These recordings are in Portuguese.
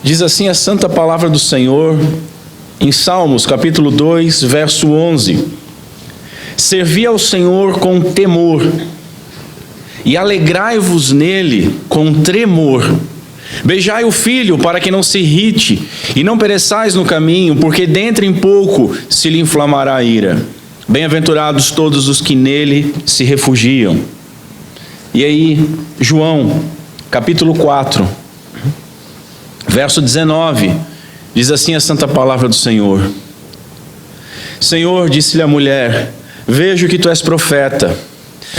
Diz assim a santa palavra do Senhor, em Salmos, capítulo 2, verso 11. Servi ao Senhor com temor, e alegrai-vos nele com tremor. Beijai o filho para que não se irrite, e não pereçais no caminho, porque dentro em pouco se lhe inflamará a ira. Bem-aventurados todos os que nele se refugiam. E aí, João, capítulo 4, verso 19, diz assim a santa palavra do Senhor. Senhor, disse-lhe a mulher, vejo que tu és profeta.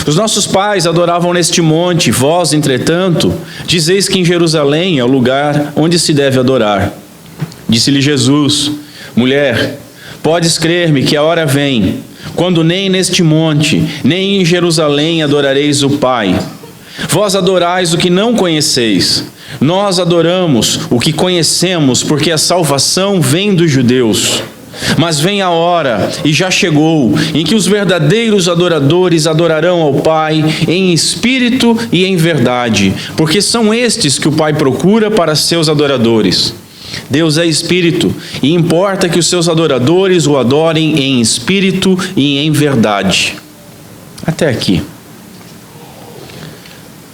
Os nossos pais adoravam neste monte, vós, entretanto, dizeis que em Jerusalém é o lugar onde se deve adorar. Disse-lhe Jesus, mulher, podes crer-me que a hora vem, quando nem neste monte, nem em Jerusalém adorareis o Pai. Vós adorais o que não conheceis. Nós adoramos o que conhecemos, porque a salvação vem dos judeus. Mas vem a hora, e já chegou, em que os verdadeiros adoradores adorarão ao Pai em espírito e em verdade, porque são estes que o Pai procura para seus adoradores. Deus é espírito, e importa que os seus adoradores o adorem em espírito e em verdade. Até aqui.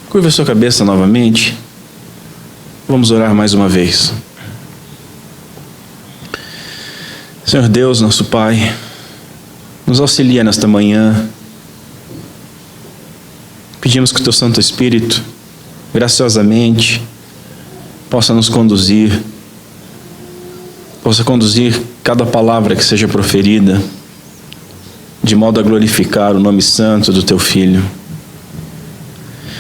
Curva a sua cabeça novamente. Vamos orar mais uma vez. Senhor Deus, nosso Pai, nos auxilia nesta manhã. Pedimos que o Teu Santo Espírito, graciosamente, possa nos conduzir, possa conduzir cada palavra que seja proferida, de modo a glorificar o nome santo do Teu Filho.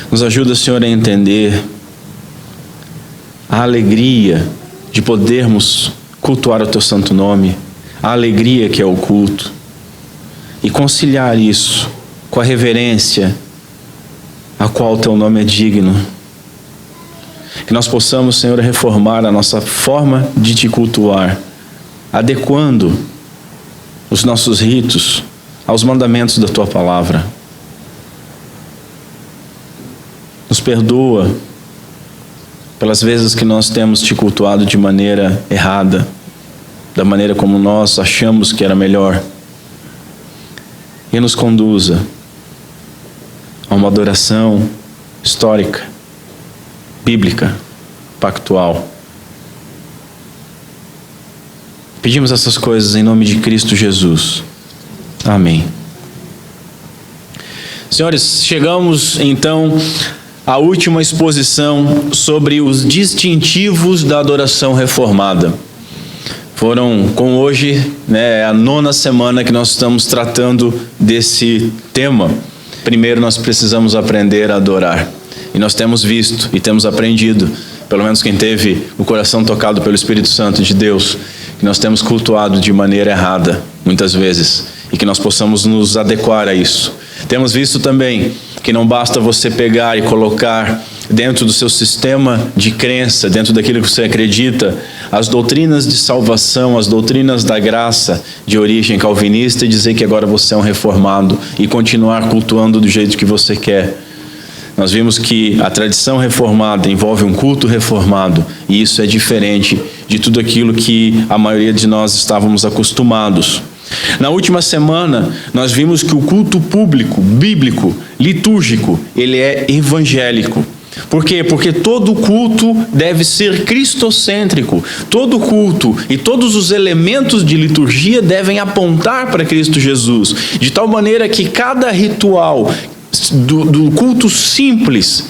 Nos ajuda, Senhor, a entender a alegria de podermos cultuar o Teu santo nome, a alegria que é o culto, e conciliar isso com a reverência a qual o Teu nome é digno. Que nós possamos, Senhor, reformar a nossa forma de Te cultuar, adequando os nossos ritos aos mandamentos da Tua palavra. Nos perdoa pelas vezes que nós temos Te cultuado de maneira errada, da maneira como nós achamos que era melhor, e nos conduza a uma adoração histórica, bíblica, pactual. Pedimos essas coisas em nome de Cristo Jesus. Amém. Senhores, chegamos então à última exposição sobre os distintivos da adoração reformada. Foram com hoje, a 9ª semana que nós estamos tratando desse tema. Primeiro nós precisamos aprender a adorar. E nós temos visto e temos aprendido, pelo menos quem teve o coração tocado pelo Espírito Santo de Deus, que nós temos cultuado de maneira errada, muitas vezes, e que nós possamos nos adequar a isso. Temos visto também que não basta você pegar e colocar dentro do seu sistema de crença, dentro daquilo que você acredita, as doutrinas de salvação, as doutrinas da graça de origem calvinista, e dizer que agora você é um reformado e continuar cultuando do jeito que você quer. Nós vimos que a tradição reformada envolve um culto reformado, e isso é diferente de tudo aquilo que a maioria de nós estávamos acostumados. Na última semana, nós vimos que o culto público, bíblico, litúrgico, ele é evangélico. Por quê? Porque todo culto deve ser cristocêntrico. Todo culto e todos os elementos de liturgia devem apontar para Cristo Jesus, de tal maneira que cada ritual do culto simples,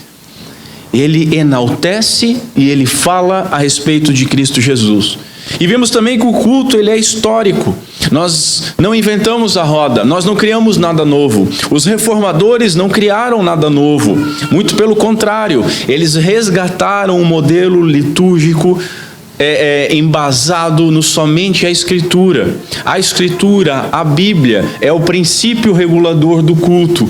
ele enaltece e ele fala a respeito de Cristo Jesus. E vimos também que o culto ele é histórico. Nós não inventamos a roda, nós não criamos nada novo. Os reformadores não criaram nada novo. Muito pelo contrário, eles resgataram um modelo litúrgico embasado no somente a Escritura. A Escritura, a Bíblia, é o princípio regulador do culto.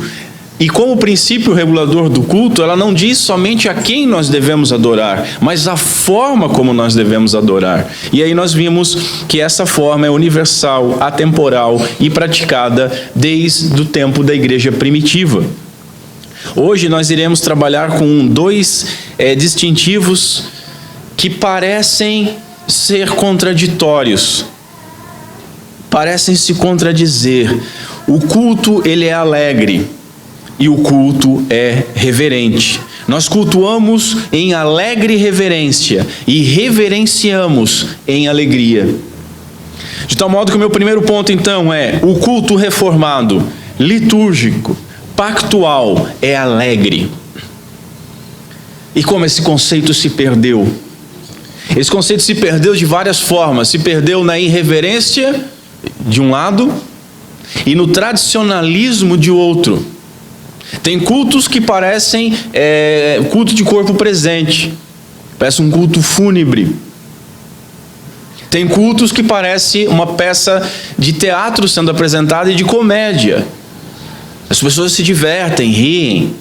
E como princípio regulador do culto, ela não diz somente a quem nós devemos adorar, mas a forma como nós devemos adorar. E aí nós vimos que essa forma é universal, atemporal e praticada desde o tempo da igreja primitiva. Hoje nós iremos trabalhar com dois distintivos que parecem ser contraditórios, parecem se contradizer. O culto, ele é alegre e o culto é reverente. Nós cultuamos em alegre reverência e reverenciamos em alegria. De tal modo que o meu primeiro ponto, então, é o culto reformado, litúrgico, pactual, é alegre. E como esse conceito se perdeu? Esse conceito se perdeu de várias formas. Se perdeu na irreverência, de um lado, e no tradicionalismo, de outro. Tem cultos que parecem culto de corpo presente, parece um culto fúnebre. Tem cultos que parecem uma peça de teatro sendo apresentada e de comédia. As pessoas se divertem, riem.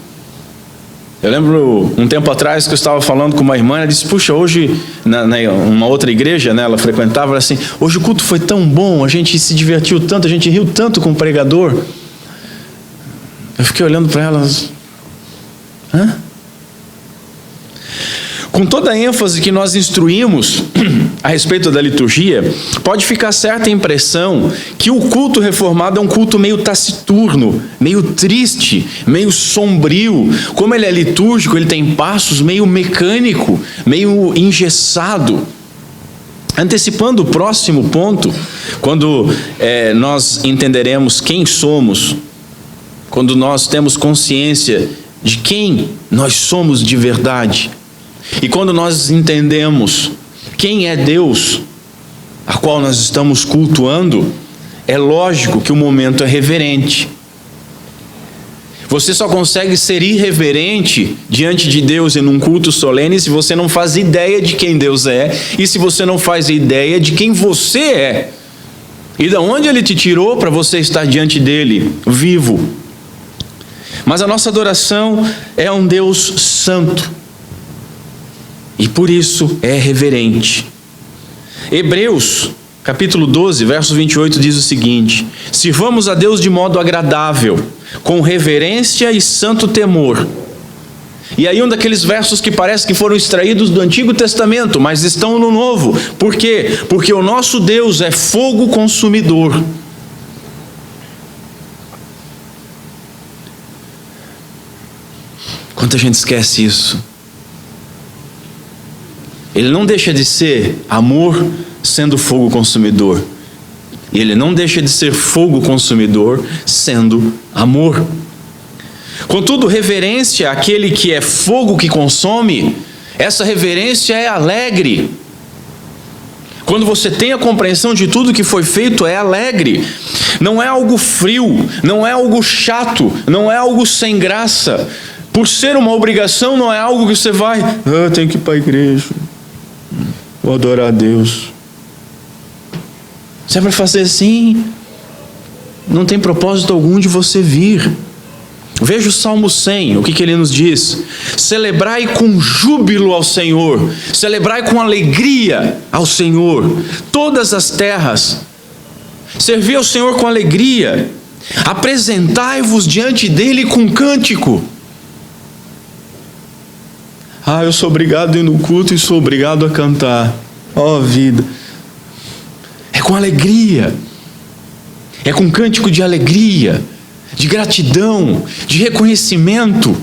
Eu lembro um tempo atrás que eu estava falando com uma irmã, ela disse, puxa, hoje, uma outra igreja, né, ela frequentava, ela assim, hoje o culto foi tão bom, a gente se divertiu tanto, a gente riu tanto com o pregador. Eu fiquei olhando para ela, hã? Com toda a ênfase que nós instruímos a respeito da liturgia, pode ficar certa a impressão que o culto reformado é um culto meio taciturno, meio triste, meio sombrio. Como ele é litúrgico, ele tem passos meio mecânico, meio engessado. Antecipando o próximo ponto, quando nós entenderemos quem somos, quando nós temos consciência de quem nós somos de verdade, e quando nós entendemos quem é Deus, a qual nós estamos cultuando, é lógico que o momento é reverente. Você só consegue ser irreverente diante de Deus em um culto solene se você não faz ideia de quem Deus é, e se você não faz ideia de quem você é, e de onde Ele te tirou para você estar diante dEle, vivo. Mas a nossa adoração é um Deus santo, e por isso é reverente. Hebreus, capítulo 12, verso 28 diz o seguinte: sirvamos a Deus de modo agradável, com reverência e santo temor. E aí um daqueles versos que parece que foram extraídos do Antigo Testamento, mas estão no Novo. Por quê? Porque o nosso Deus é fogo consumidor. Quanta gente esquece isso. Ele não deixa de ser amor sendo fogo consumidor. E ele não deixa de ser fogo consumidor sendo amor. Contudo, reverência àquele que é fogo que consome, essa reverência é alegre. Quando você tem a compreensão de tudo que foi feito, é alegre. Não é algo frio, não é algo chato, não é algo sem graça. Por ser uma obrigação, não é algo que você vai, tenho que ir para a igreja, vou adorar a Deus. Se é para fazer assim, não tem propósito algum de você vir. Veja o Salmo 100, o que ele nos diz: celebrai com júbilo ao Senhor, celebrai com alegria ao Senhor, todas as terras, servi ao Senhor com alegria, apresentai-vos diante dele com cântico. Eu sou obrigado a ir no culto e sou obrigado a cantar. Vida! É com alegria, é com cântico de alegria, de gratidão, de reconhecimento.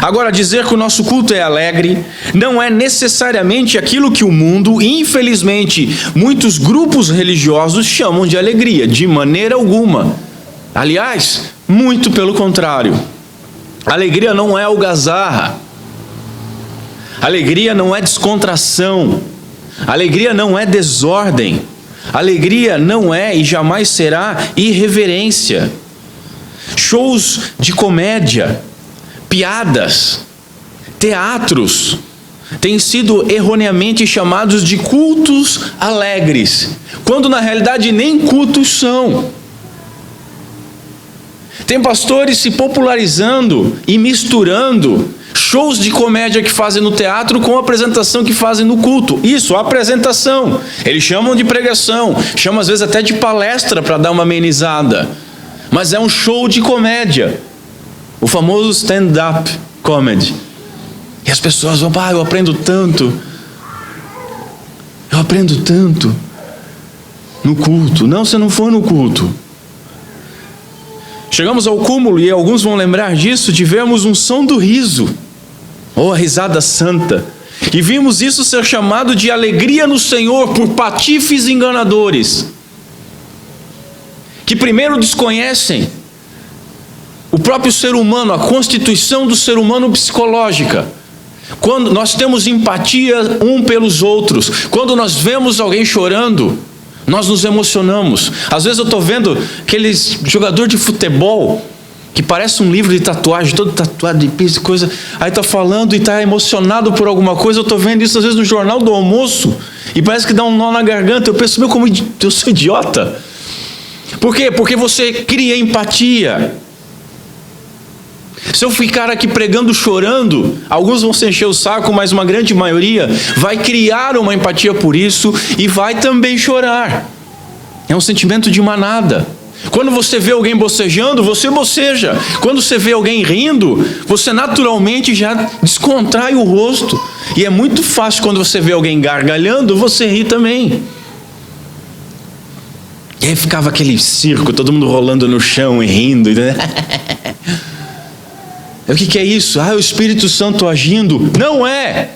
Agora, dizer que o nosso culto é alegre não é necessariamente aquilo que o mundo, infelizmente, muitos grupos religiosos chamam de alegria, de maneira alguma. Aliás, muito pelo contrário. Alegria não é algazarra. Alegria não é descontração. Alegria não é desordem. Alegria não é e jamais será irreverência. Shows de comédia, piadas, teatros têm sido erroneamente chamados de cultos alegres, quando na realidade nem cultos são. Tem pastores se popularizando e misturando shows de comédia que fazem no teatro com a apresentação que fazem no culto. Isso, a apresentação. Eles chamam de pregação, chamam às vezes até de palestra para dar uma amenizada. Mas é um show de comédia. O famoso stand-up comedy. E as pessoas vão, eu aprendo tanto. Eu aprendo tanto no culto. Não, você não foi no culto. Chegamos ao cúmulo, e alguns vão lembrar disso, tivemos um som do riso, ou a risada santa, e vimos isso ser chamado de alegria no Senhor por patifes enganadores, que primeiro desconhecem o próprio ser humano, a constituição do ser humano psicológica. Quando nós temos empatia um pelos outros, quando nós vemos alguém chorando, nós nos emocionamos. Às vezes eu estou vendo aqueles jogador de futebol que parece um livro de tatuagem, todo tatuado de piso e coisa, aí está falando e está emocionado por alguma coisa. Eu estou vendo isso às vezes no jornal do almoço e parece que dá um nó na garganta. Eu penso, como eu sou idiota. Por quê? Porque você cria empatia. Se eu ficar aqui pregando chorando, alguns vão se encher o saco, mas uma grande maioria vai criar uma empatia por isso e vai também chorar. É um sentimento de manada. Quando você vê alguém bocejando, você boceja. Quando você vê alguém rindo, você naturalmente já descontrai o rosto. E é muito fácil quando você vê alguém gargalhando, você ri também. E aí ficava aquele circo, todo mundo rolando no chão e rindo. O que é isso? O Espírito Santo agindo. Não é.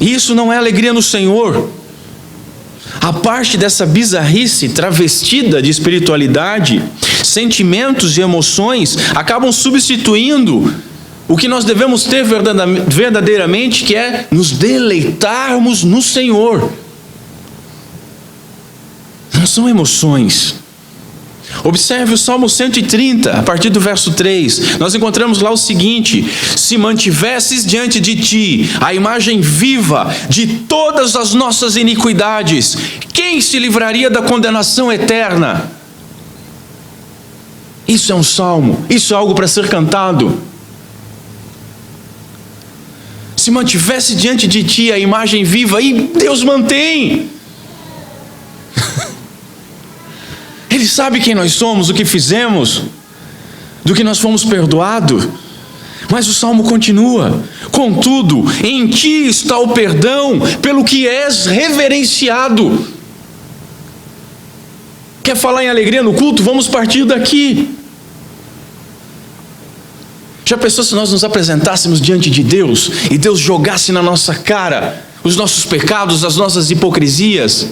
Isso não é alegria no Senhor. A parte dessa bizarrice travestida de espiritualidade, sentimentos e emoções acabam substituindo o que nós devemos ter verdadeiramente, que é nos deleitarmos no Senhor. Não são emoções. Observe o Salmo 130, a partir do verso 3, nós encontramos lá o seguinte: se mantivesses diante de ti a imagem viva de todas as nossas iniquidades, quem se livraria da condenação eterna? Isso é um salmo, isso é algo para ser cantado. Se mantivesse diante de ti a imagem viva, e Deus mantém. Ele sabe quem nós somos, o que fizemos, do que nós fomos perdoados. Mas o salmo continua: contudo, em ti está o perdão, pelo que és reverenciado. Quer falar em alegria no culto? Vamos partir daqui. Já pensou se nós nos apresentássemos diante de Deus e Deus jogasse na nossa cara os nossos pecados, as nossas hipocrisias?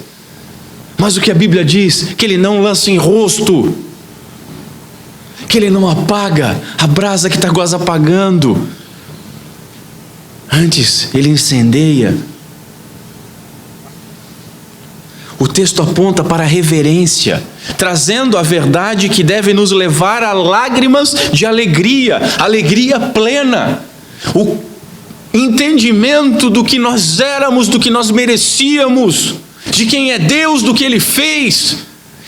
Mas o que a Bíblia diz? Que Ele não lança em rosto, que Ele não apaga a brasa que está quase apagando. Antes, Ele incendeia. O texto aponta para a reverência, trazendo a verdade que deve nos levar a lágrimas de alegria, alegria plena. O entendimento do que nós éramos, do que nós merecíamos, de quem é Deus, do que Ele fez,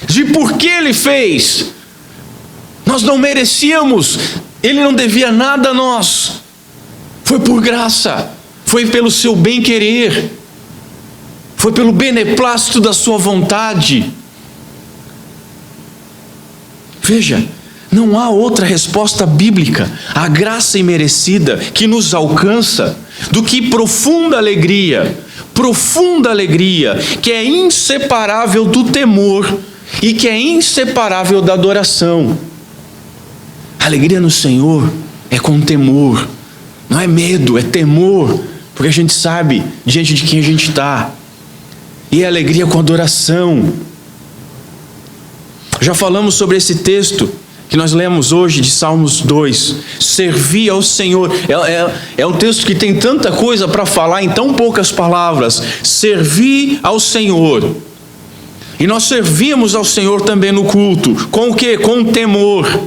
de por que Ele fez. Nós não merecíamos, Ele não devia nada a nós. Foi por graça, foi pelo seu bem-querer, foi pelo beneplácito da sua vontade. Veja, não há outra resposta bíblica à graça imerecida que nos alcança do que profunda alegria, que é inseparável do temor e que é inseparável da adoração. A alegria no Senhor é com temor, não é medo, é temor, porque a gente sabe diante de quem a gente está. E é alegria com adoração. Já falamos sobre esse texto que nós lemos hoje de Salmos 2, servir ao Senhor. É um texto que tem tanta coisa para falar em tão poucas palavras. Servir ao Senhor. E nós servimos ao Senhor também no culto. Com o quê? Com temor.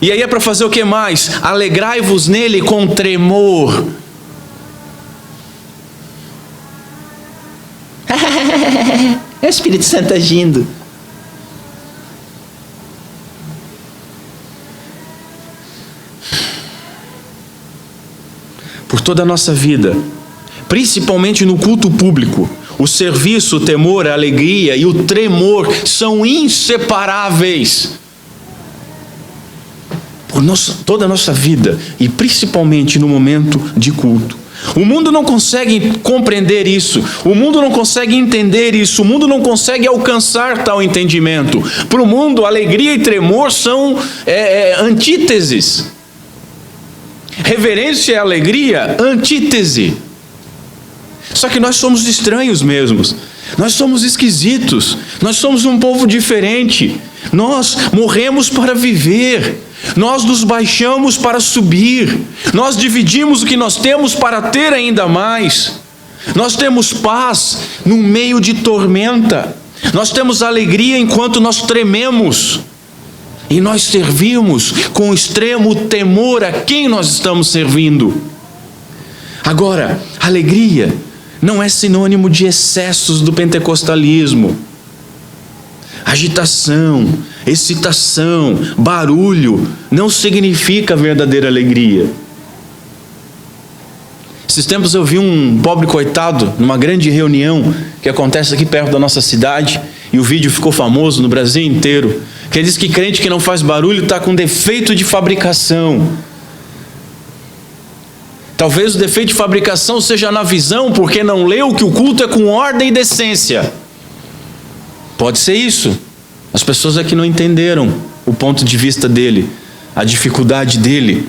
E aí é para fazer o que mais? Alegrai-vos nele com tremor. É o Espírito Santo agindo. Por toda a nossa vida, principalmente no culto público, o serviço, o temor, a alegria e o tremor são inseparáveis. toda a nossa vida, e principalmente no momento de culto. O mundo não consegue compreender isso, o mundo não consegue entender isso, o mundo não consegue alcançar tal entendimento. Para o mundo, alegria e tremor são antíteses. Reverência e alegria, antítese. Só que nós somos estranhos mesmos, nós somos esquisitos, nós somos um povo diferente. Nós morremos para viver, nós nos baixamos para subir, nós dividimos o que nós temos para ter ainda mais. Nós temos paz no meio de tormenta, nós temos alegria enquanto nós trememos, e nós servimos com extremo temor a quem nós estamos servindo. Agora, alegria não é sinônimo de excessos do pentecostalismo. Agitação, excitação, barulho não significa verdadeira alegria. Esses tempos eu vi um pobre coitado numa grande reunião que acontece aqui perto da nossa cidade, e o vídeo ficou famoso no Brasil inteiro, que ele diz que crente que não faz barulho está com defeito de fabricação. Talvez o defeito de fabricação seja na visão, porque não leu que o culto é com ordem e decência. Pode ser isso. As pessoas aqui não entenderam o ponto de vista dele, a dificuldade dele.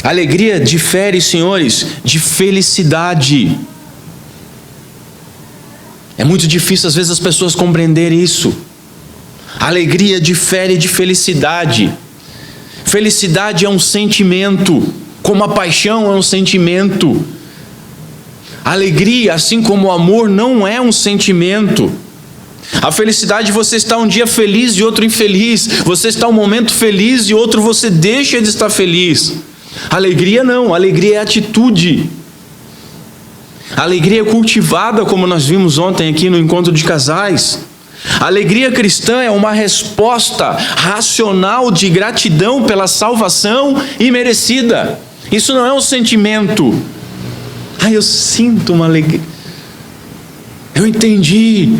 Alegria difere, senhores, de felicidade. É muito difícil às vezes as pessoas compreenderem isso. Alegria difere de felicidade. Felicidade é um sentimento, como a paixão é um sentimento. Alegria, assim como o amor, não é um sentimento. A felicidade, você está um dia feliz e outro infeliz. Você está um momento feliz e outro você deixa de estar feliz. Alegria não, alegria é atitude. Alegria é cultivada, como nós vimos ontem aqui no encontro de casais. A alegria cristã é uma resposta racional de gratidão pela salvação imerecida. Isso não é um sentimento. Eu sinto uma alegria. Eu entendi.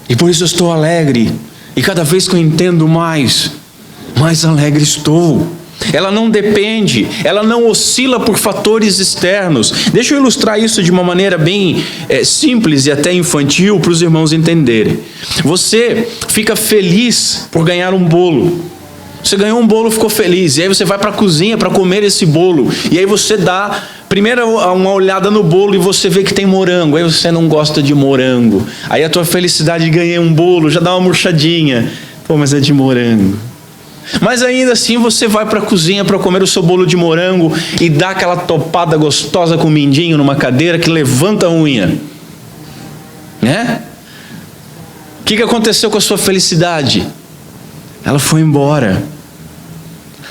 E por isso eu estou alegre. E cada vez que eu entendo mais alegre estou. Ela não depende, ela não oscila por fatores externos. Deixa eu ilustrar isso de uma maneira bem simples e até infantil para os irmãos entenderem. Você fica feliz por ganhar um bolo. Você ganhou um bolo, ficou feliz, e aí você vai para a cozinha para comer esse bolo, e aí você dá primeiro uma olhada no bolo e você vê que tem morango, aí você não gosta de morango, aí a tua felicidade de ganhar um bolo já dá uma murchadinha, mas é de morango. Mas ainda assim você vai para a cozinha para comer o seu bolo de morango e dá aquela topada gostosa com o mindinho numa cadeira que levanta a unha, né? O que aconteceu com a sua felicidade? Ela foi embora.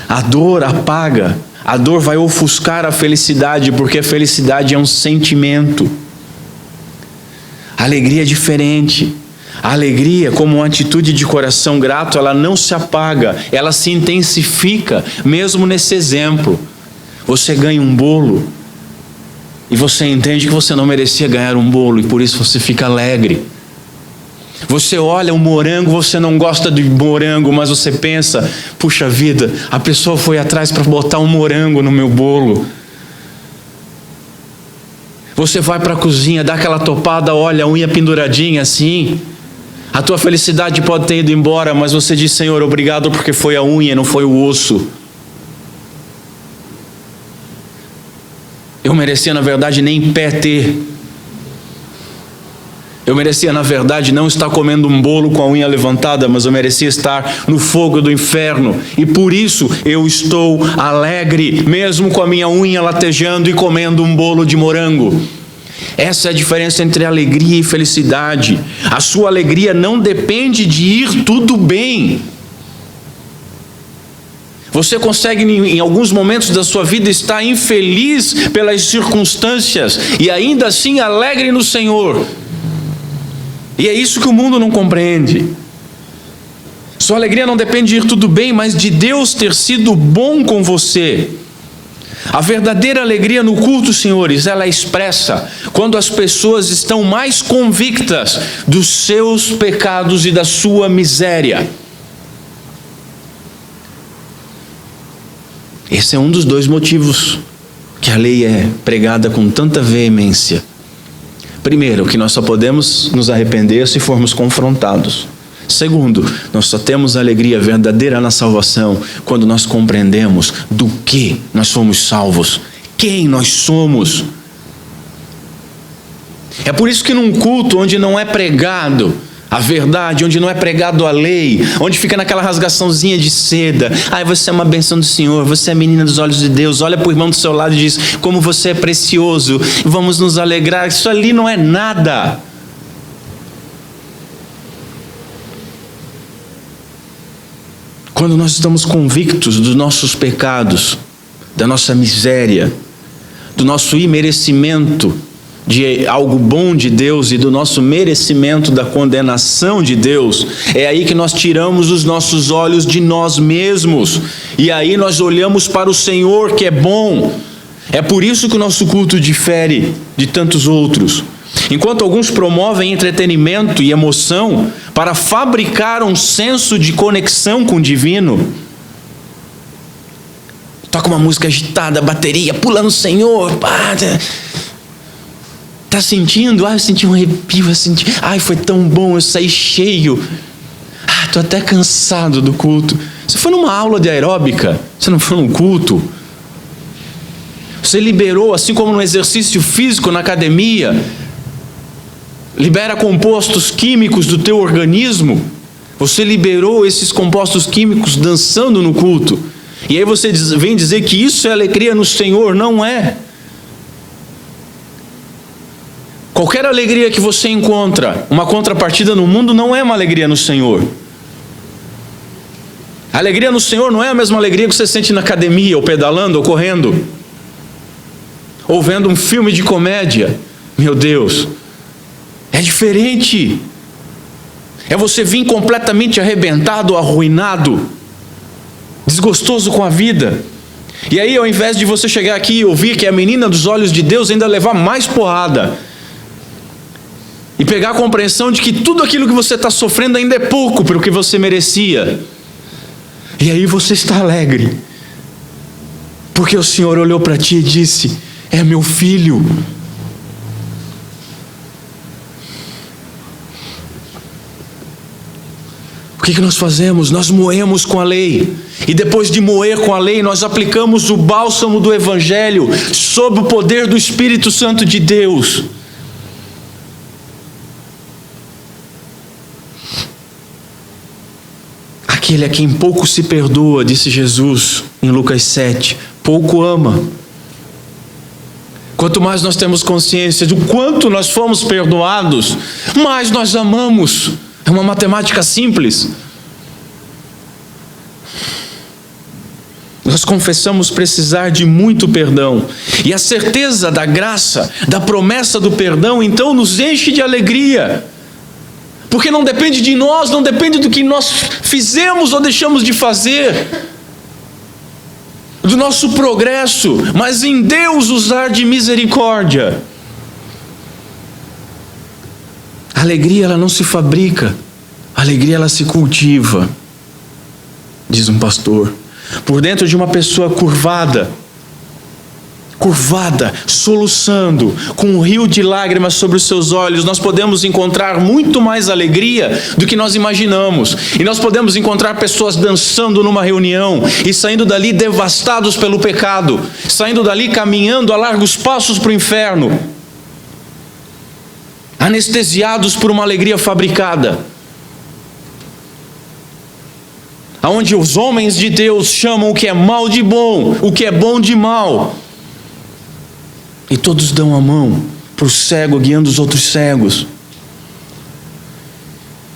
A dor apaga, a dor vai ofuscar a felicidade, porque a felicidade é um sentimento. A alegria é diferente. A alegria, como uma atitude de coração grato, ela não se apaga, ela se intensifica. Mesmo nesse exemplo, você ganha um bolo e você entende que você não merecia ganhar um bolo, e por isso você fica alegre. Você olha um morango, você não gosta de morango, mas você pensa, puxa vida, a pessoa foi atrás para botar um morango no meu bolo. Você vai para a cozinha, dá aquela topada, olha a unha penduradinha assim. A tua felicidade pode ter ido embora, mas você diz, Senhor, obrigado, porque foi a unha, não foi o osso. Eu merecia, na verdade, nem pé ter. Eu merecia, na verdade, não estar comendo um bolo com a unha levantada, mas eu merecia estar no fogo do inferno. E por isso eu estou alegre, mesmo com a minha unha latejando e comendo um bolo de morango. Essa é a diferença entre alegria e felicidade. A sua alegria não depende de ir tudo bem. Você consegue, em alguns momentos da sua vida, estar infeliz pelas circunstâncias e ainda assim alegre no Senhor. E é isso que o mundo não compreende. Sua alegria não depende de ir tudo bem, mas de Deus ter sido bom com você. A verdadeira alegria no culto, senhores, ela é expressa quando as pessoas estão mais convictas dos seus pecados e da sua miséria. Esse é um dos dois motivos que a lei é pregada com tanta veemência. Primeiro, que nós só podemos nos arrepender se formos confrontados. Segundo, nós só temos alegria verdadeira na salvação quando nós compreendemos do que nós somos salvos, quem nós somos. É por isso que num culto onde não é pregado a verdade, onde não é pregado a lei, onde fica naquela rasgaçãozinha de seda, ai, você é uma bênção do Senhor, você é a menina dos olhos de Deus, olha para o irmão do seu lado e diz, como você é precioso, vamos nos alegrar, isso ali não é nada. Quando nós estamos convictos dos nossos pecados, da nossa miséria, do nosso imerecimento de algo bom de Deus e do nosso merecimento da condenação de Deus, é aí que nós tiramos os nossos olhos de nós mesmos e aí nós olhamos para o Senhor que é bom. É por isso que o nosso culto difere de tantos outros. Enquanto alguns promovem entretenimento e emoção para fabricar um senso de conexão com o divino, toca uma música agitada, bateria, pula no Senhor, tá sentindo? Eu senti um arrepio, foi tão bom, eu saí cheio. Tô até cansado do culto. Você foi numa aula de aeróbica, você não foi num culto. Você liberou, assim como no exercício físico na academia, libera compostos químicos do teu organismo. Você liberou esses compostos químicos dançando no culto. E aí você vem dizer que isso é alegria no Senhor. Não é. Qualquer alegria que você encontra, uma contrapartida no mundo, não é uma alegria no Senhor. A alegria no Senhor não é a mesma alegria que você sente na academia, ou pedalando, ou correndo, ou vendo um filme de comédia. Meu Deus, é diferente. É você vir completamente arrebentado, arruinado, desgostoso com a vida. E aí, ao invés de você chegar aqui e ouvir que é a menina dos olhos de Deus, ainda levar mais porrada e pegar a compreensão de que tudo aquilo que você está sofrendo ainda é pouco para o que você merecia. E aí você está alegre, porque o Senhor olhou para ti e disse, é meu filho. O que nós fazemos? Nós moemos com a lei. E depois de moer com a lei, nós aplicamos o bálsamo do Evangelho sob o poder do Espírito Santo de Deus. Aquele a quem pouco se perdoa, disse Jesus em Lucas 7, pouco ama. Quanto mais nós temos consciência do quanto nós fomos perdoados, mais nós amamos. É uma matemática simples. Nós confessamos precisar de muito perdão. E a certeza da graça, da promessa do perdão, então nos enche de alegria. Porque não depende de nós, não depende do que nós fizemos ou deixamos de fazer, do nosso progresso, mas em Deus usar de misericórdia. A alegria, ela não se fabrica, a alegria, ela se cultiva, diz um pastor. Por dentro de uma pessoa curvada, soluçando, com um rio de lágrimas sobre os seus olhos, nós podemos encontrar muito mais alegria do que nós imaginamos. E nós podemos encontrar pessoas dançando numa reunião e saindo dali devastados pelo pecado, saindo dali caminhando a largos passos para o inferno, anestesiados por uma alegria fabricada, aonde os homens de Deus chamam o que é mal de bom, o que é bom de mal, e todos dão a mão para o cego guiando os outros cegos.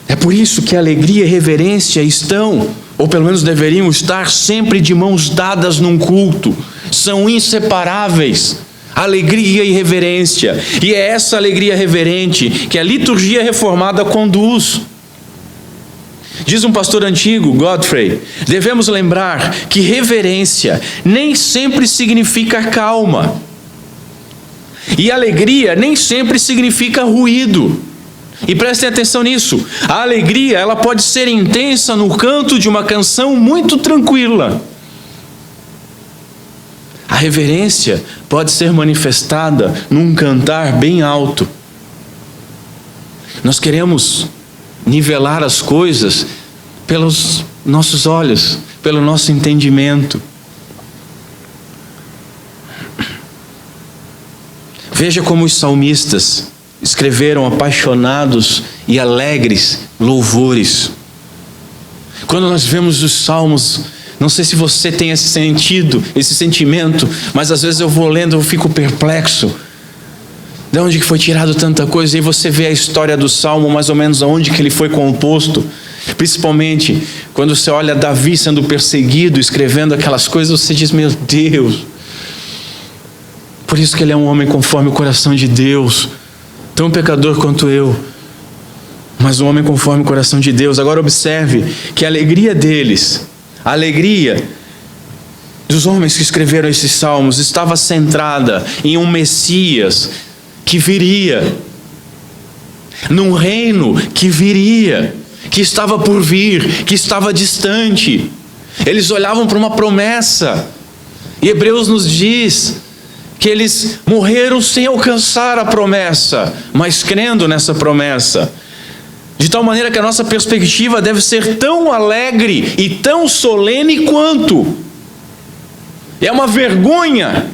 É por isso que a alegria e reverência estão, ou pelo menos deveriam estar, sempre de mãos dadas num culto. São inseparáveis, alegria e reverência. E é essa alegria reverente que a liturgia reformada conduz. Diz um pastor antigo, Godfrey, devemos lembrar que reverência nem sempre significa calma. E alegria nem sempre significa ruído. E prestem atenção nisso. A alegria, ela pode ser intensa no canto de uma canção muito tranquila. A reverência pode ser manifestada num cantar bem alto. Nós queremos nivelar as coisas pelos nossos olhos, pelo nosso entendimento. Veja como os salmistas escreveram apaixonados e alegres louvores. Quando nós vemos os salmos, não sei se você tem esse sentido, esse sentimento, mas às vezes eu vou lendo, eu fico perplexo. De onde que foi tirado tanta coisa? E você vê a história do salmo, mais ou menos aonde que ele foi composto. Principalmente quando você olha Davi sendo perseguido, escrevendo aquelas coisas, você diz, meu Deus. Por isso que ele é um homem conforme o coração de Deus, tão pecador quanto eu, mas um homem conforme o coração de Deus. Agora observe que a alegria deles, a alegria dos homens que escreveram esses salmos, estava centrada em um Messias que viria, num reino que viria, que estava por vir, que estava distante. Eles olhavam para uma promessa, e Hebreus nos diz que eles morreram sem alcançar a promessa, mas crendo nessa promessa. De tal maneira que a nossa perspectiva deve ser tão alegre e tão solene quanto. É uma vergonha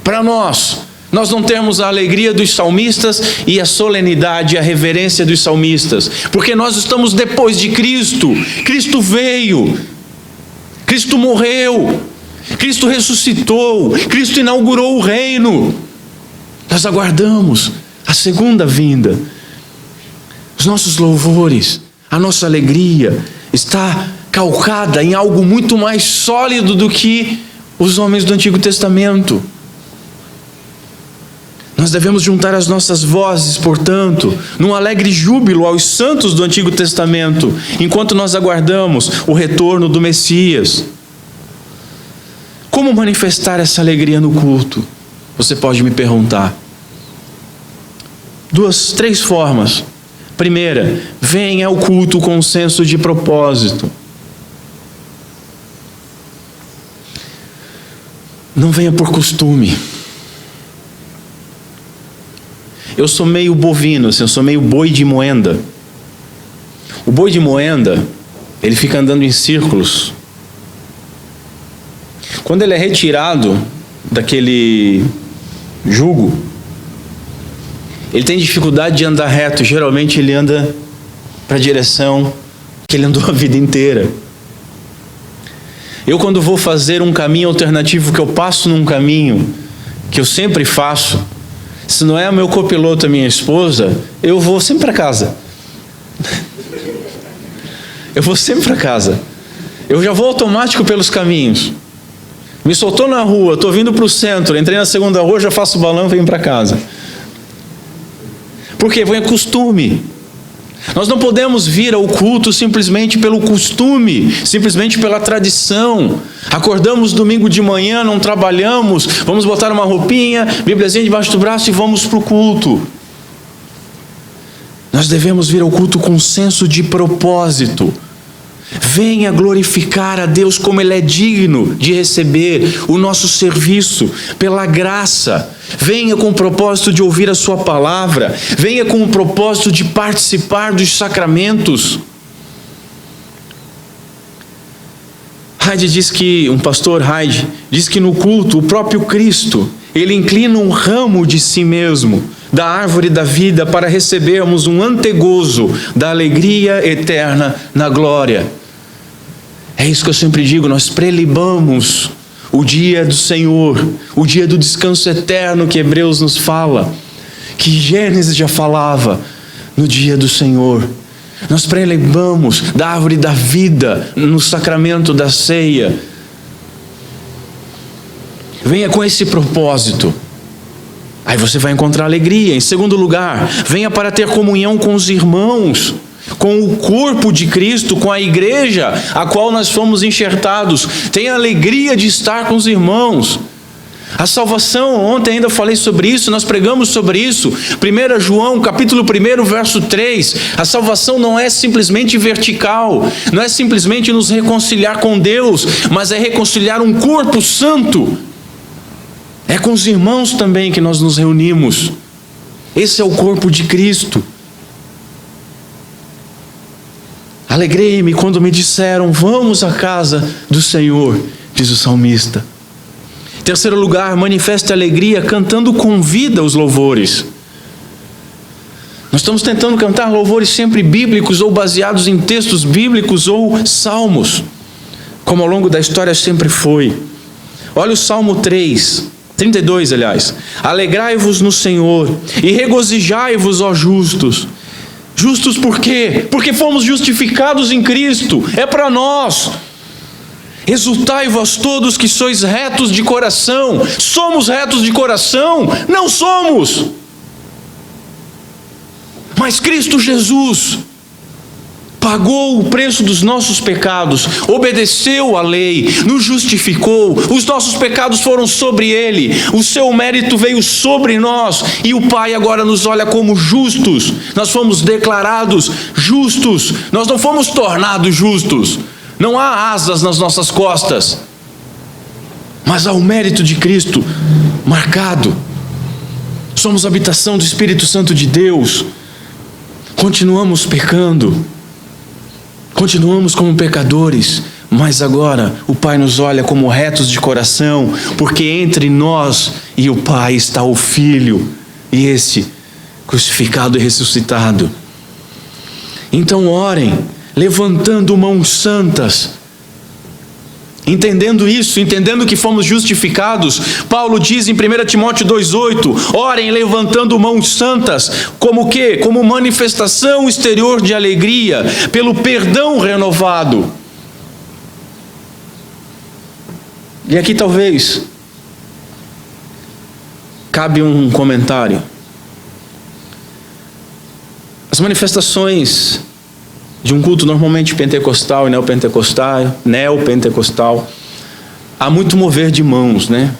para nós não termos a alegria dos salmistas e a solenidade, a reverência dos salmistas, porque nós estamos depois de Cristo. Cristo veio, Cristo morreu, Cristo ressuscitou, Cristo inaugurou o reino. Nós aguardamos a segunda vinda. Os nossos louvores, a nossa alegria está calcada em algo muito mais sólido do que os homens do Antigo Testamento. Nós devemos juntar as nossas vozes, portanto, num alegre júbilo aos santos do Antigo Testamento, enquanto nós aguardamos o retorno do Messias. Como manifestar essa alegria no culto? Você pode me perguntar. 3 formas. Primeira, venha ao culto com um senso de propósito. Não venha por costume. Eu sou meio bovino, eu sou meio boi de moenda. O boi de moenda, ele fica andando em círculos. Quando ele é retirado daquele jugo, ele tem dificuldade de andar reto. Geralmente ele anda para a direção que ele andou a vida inteira. Eu, quando vou fazer um caminho alternativo, que eu passo num caminho que eu sempre faço, se não é o meu copiloto, a minha esposa, eu vou sempre para casa. Eu vou sempre para casa. Eu já vou automático pelos caminhos. Me soltou na rua, estou vindo para o centro, entrei na segunda rua, já faço o balão e venho para casa. Por quê? Foi costume. Nós não podemos vir ao culto simplesmente pelo costume, simplesmente pela tradição. Acordamos domingo de manhã, não trabalhamos, vamos botar uma roupinha, bíbliazinha debaixo do braço e vamos para o culto. Nós devemos vir ao culto com senso de propósito. Venha glorificar a Deus como Ele é digno de receber o nosso serviço, pela graça. Venha com o propósito de ouvir a sua palavra. Venha com o propósito de participar dos sacramentos. Um pastor Hyde diz que no culto, o próprio Cristo, Ele inclina um ramo de si mesmo, da árvore da vida, para recebermos um antegozo da alegria eterna na glória. É isso que eu sempre digo, nós prelibamos o dia do Senhor, o dia do descanso eterno que Hebreus nos fala, que Gênesis já falava no dia do Senhor. Nós prelibamos da árvore da vida no sacramento da ceia. Venha com esse propósito. Aí você vai encontrar alegria. Em segundo lugar, venha para ter comunhão com os irmãos, com o corpo de Cristo, com a igreja a qual nós fomos enxertados. Tenha alegria de estar com os irmãos. A salvação, ontem ainda falei sobre isso, nós pregamos sobre isso. 1 João, capítulo 1, verso 3. A salvação não é simplesmente vertical, não é simplesmente nos reconciliar com Deus, mas é reconciliar um corpo santo. É com os irmãos também que nós nos reunimos. Esse é o corpo de Cristo. Alegrei-me quando me disseram: vamos à casa do Senhor, diz o salmista. Em terceiro lugar, manifeste alegria cantando com vida os louvores. Nós estamos tentando cantar louvores sempre bíblicos ou baseados em textos bíblicos ou salmos, como ao longo da história sempre foi. Olha o Salmo 32, aliás. Alegrai-vos no Senhor e regozijai-vos, ó justos. Justos por quê? Porque fomos justificados em Cristo. É para nós. Exultai vós todos que sois retos de coração. Somos retos de coração? Não somos. Mas Cristo Jesus pagou o preço dos nossos pecados, obedeceu a lei, nos justificou, os nossos pecados foram sobre Ele, o seu mérito veio sobre nós, e o Pai agora nos olha como justos. Nós fomos declarados justos, nós não fomos tornados justos, não há asas nas nossas costas, mas há o mérito de Cristo marcado. Somos habitação do Espírito Santo de Deus. Continuamos pecando, continuamos como pecadores, mas agora o Pai nos olha como retos de coração, porque entre nós e o Pai está o Filho, e esse crucificado e ressuscitado. Então orem, levantando mãos santas. Entendendo isso, entendendo que fomos justificados, Paulo diz em 1 Timóteo 2,8: orem levantando mãos santas, como o quê? Como manifestação exterior de alegria, pelo perdão renovado. E aqui talvez cabe um comentário. As manifestações de um culto normalmente pentecostal e neopentecostal, há muito mover de mãos, né?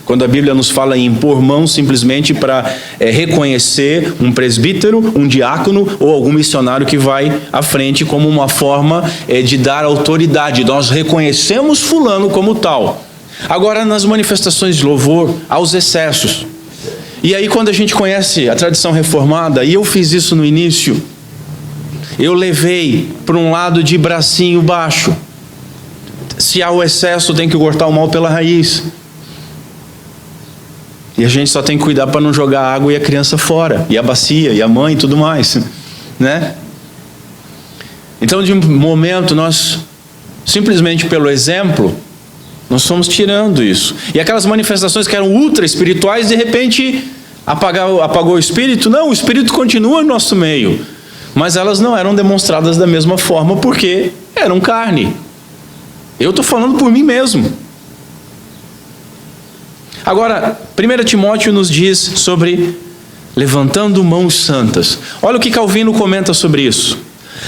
Quando a Bíblia nos fala em impor mãos simplesmente para reconhecer um presbítero, um diácono ou algum missionário que vai à frente como uma forma de dar autoridade. Nós reconhecemos fulano como tal. Agora, nas manifestações de louvor, há os excessos. E aí, quando a gente conhece a tradição reformada, e eu fiz isso no início, eu levei para um lado de bracinho baixo. Se há o excesso, tem que cortar o mal pela raiz. E a gente só tem que cuidar para não jogar a água e a criança fora, e a bacia, e a mãe e tudo mais, né? Então, de um momento, nós, simplesmente pelo exemplo, nós fomos tirando isso. E aquelas manifestações que eram ultra espirituais, de repente, apagou o Espírito. Não, o Espírito continua no nosso meio. Mas elas não eram demonstradas da mesma forma, porque eram carne. Eu estou falando por mim mesmo. Agora, 1 Timóteo nos diz sobre levantando mãos santas. Olha o que Calvino comenta sobre isso.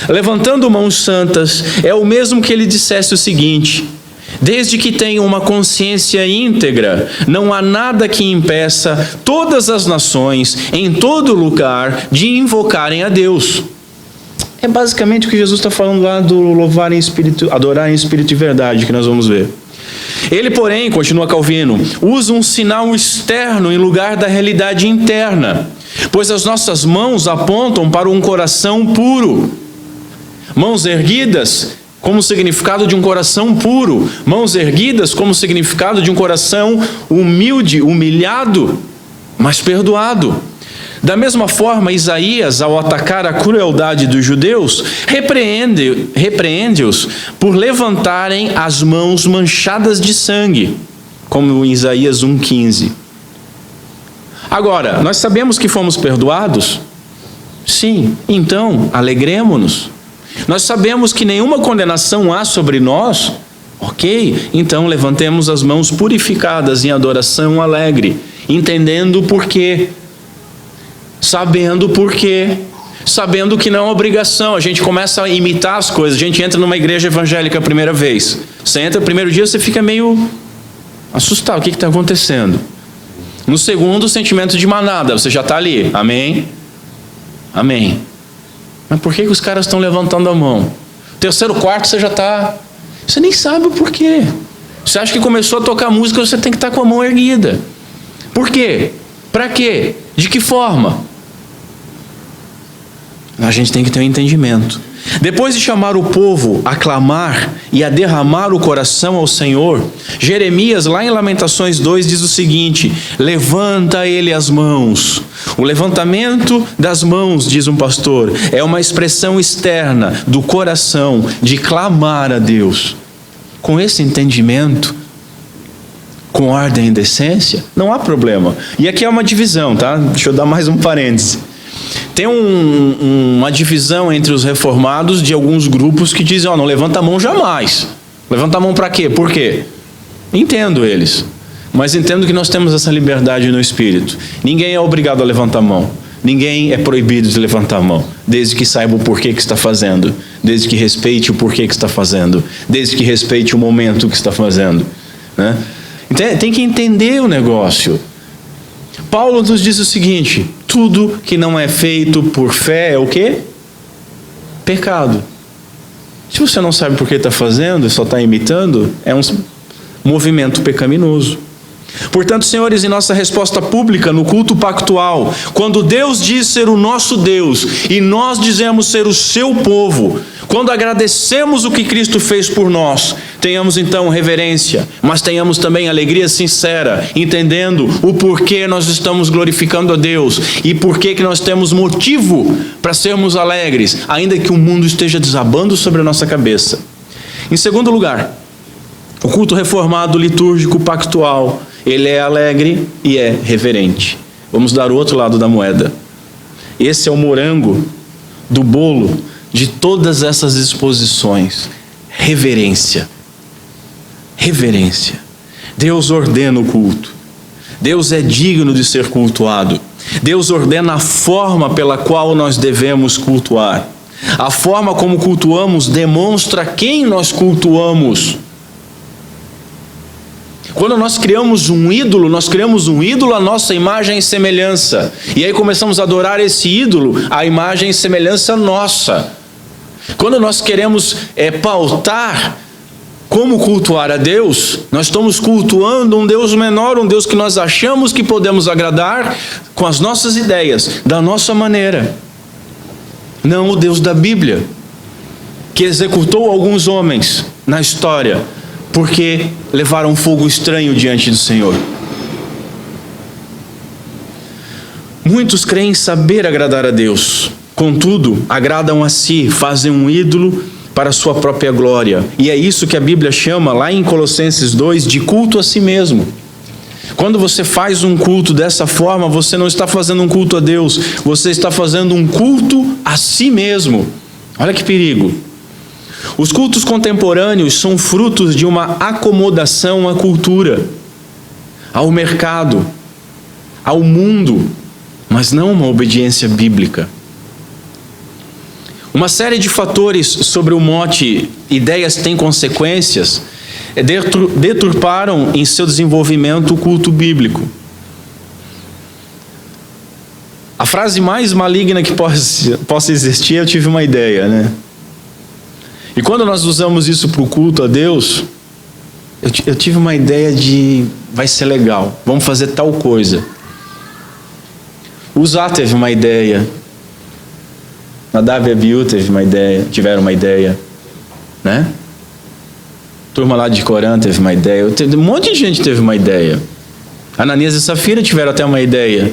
Levantando mãos santas é o mesmo que ele dissesse o seguinte: desde que tenham uma consciência íntegra, não há nada que impeça todas as nações, em todo lugar, de invocarem a Deus. É basicamente o que Jesus está falando lá do louvar em espírito, adorar em espírito e verdade, que nós vamos ver. Ele, porém, continua Calvino, usa um sinal externo em lugar da realidade interna, pois as nossas mãos apontam para um coração puro. Mãos erguidas como significado de um coração puro, mãos erguidas como significado de um coração humilde, humilhado, mas perdoado. Da mesma forma, Isaías, ao atacar a crueldade dos judeus, repreende-os por levantarem as mãos manchadas de sangue, como em Isaías 1,15. Agora, nós sabemos que fomos perdoados? Sim, então, alegremo-nos. Nós sabemos que nenhuma condenação há sobre nós? Ok, então levantemos as mãos purificadas em adoração alegre, entendendo o porquê. Sabendo por quê, sabendo que não é obrigação. A gente começa a imitar as coisas. A gente entra numa igreja evangélica a primeira vez. Você entra, primeiro dia você fica meio assustado, o que está acontecendo? No segundo, o sentimento de manada, você já está ali, amém? Amém. Mas por que os caras estão levantando a mão? Terceiro, quarto, você já está, você nem sabe o porquê. Você acha que começou a tocar música, você tem que estar com a mão erguida. Por quê? Para quê? De que forma? A gente tem que ter um entendimento. Depois de chamar o povo a clamar e a derramar o coração ao Senhor, Jeremias, lá em Lamentações 2, diz o seguinte: levanta ele as mãos. O levantamento das mãos, diz um pastor, é uma expressão externa do coração de clamar a Deus. Com esse entendimento, com ordem e decência, não há problema. E aqui é uma divisão, tá? Deixa eu dar mais um parêntese. Tem uma divisão entre os reformados de alguns grupos que dizem, não levanta a mão jamais. Levanta a mão para quê? Por quê? Entendo eles, mas entendo que nós temos essa liberdade no Espírito. Ninguém é obrigado a levantar a mão. Ninguém é proibido de levantar a mão, desde que saiba o porquê que está fazendo, desde que respeite o porquê que está fazendo, desde que respeite o momento que está fazendo, né? Então, tem que entender o negócio. Paulo nos diz o seguinte: tudo que não é feito por fé é o quê? Pecado. Se você não sabe por que está fazendo e só está imitando, é um movimento pecaminoso. Portanto, senhores, em nossa resposta pública no culto pactual, quando Deus diz ser o nosso Deus e nós dizemos ser o seu povo, quando agradecemos o que Cristo fez por nós, tenhamos então reverência, mas tenhamos também alegria sincera, entendendo o porquê nós estamos glorificando a Deus e porquê que nós temos motivo para sermos alegres, ainda que o mundo esteja desabando sobre a nossa cabeça. Em segundo lugar, o culto reformado, litúrgico, pactual, ele é alegre e é reverente. Vamos dar o outro lado da moeda. Esse é o morango do bolo de todas essas exposições. Reverência. Reverência. Deus ordena o culto. Deus é digno de ser cultuado. Deus ordena a forma pela qual nós devemos cultuar. A forma como cultuamos demonstra quem nós cultuamos. Quando nós criamos um ídolo à nossa imagem e semelhança. E aí começamos a adorar esse ídolo à imagem e semelhança nossa. Quando nós queremos pautar como cultuar a Deus, nós estamos cultuando um Deus menor, um Deus que nós achamos que podemos agradar com as nossas ideias, da nossa maneira. Não o Deus da Bíblia, que executou alguns homens na história, porque levaram fogo estranho diante do Senhor. Muitos creem saber agradar a Deus, contudo, agradam a si, fazem um ídolo para a sua própria glória. E é isso que a Bíblia chama, lá em Colossenses 2, de culto a si mesmo. Quando você faz um culto dessa forma, você não está fazendo um culto a Deus, você está fazendo um culto a si mesmo. Olha que perigo. Os cultos contemporâneos são frutos de uma acomodação à cultura, ao mercado, ao mundo, mas não uma obediência bíblica. Uma série de fatores sobre o mote ideias têm consequências deturparam em seu desenvolvimento o culto bíblico. A frase mais maligna que possa existir, eu tive uma ideia, né? E quando nós usamos isso para o culto a Deus, eu tive uma ideia de, vai ser legal, vamos fazer tal coisa. O Zá teve uma ideia, Nadav e Abiú tiveram uma ideia, né? Turma lá de Corã teve uma ideia, um monte de gente teve uma ideia. Ananias e Safira tiveram até uma ideia.